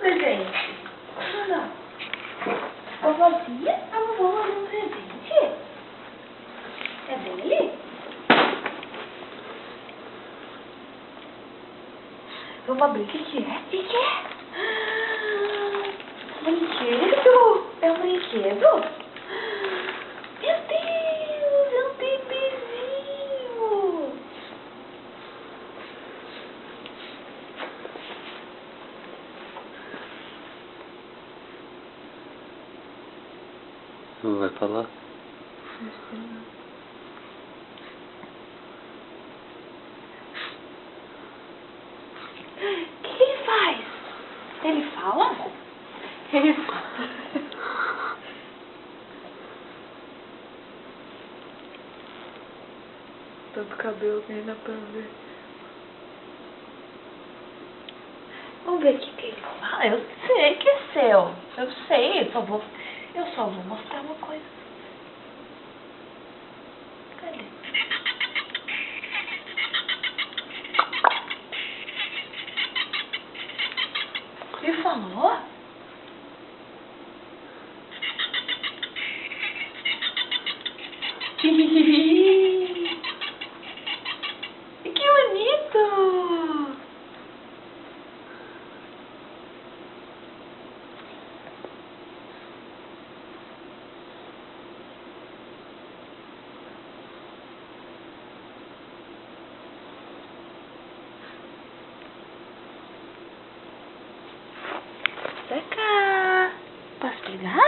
Presente. Não. Vovozinha? A vovó mandou um presente? É dele? Vamos abrir. O que é? O que é? Brinquedo? É um brinquedo? Meu Deus, é um bebezinho. Não vai falar? O que ele faz? Ele fala? Ele fala. Tanto cabelo que nem dá pra ver. Vamos ver o que ele fala. Eu sei que é seu. Eu sei, eu só vou mostrar uma coisa. Cadê? Ele falou? Que bonito! Pra cá. Posso pegar?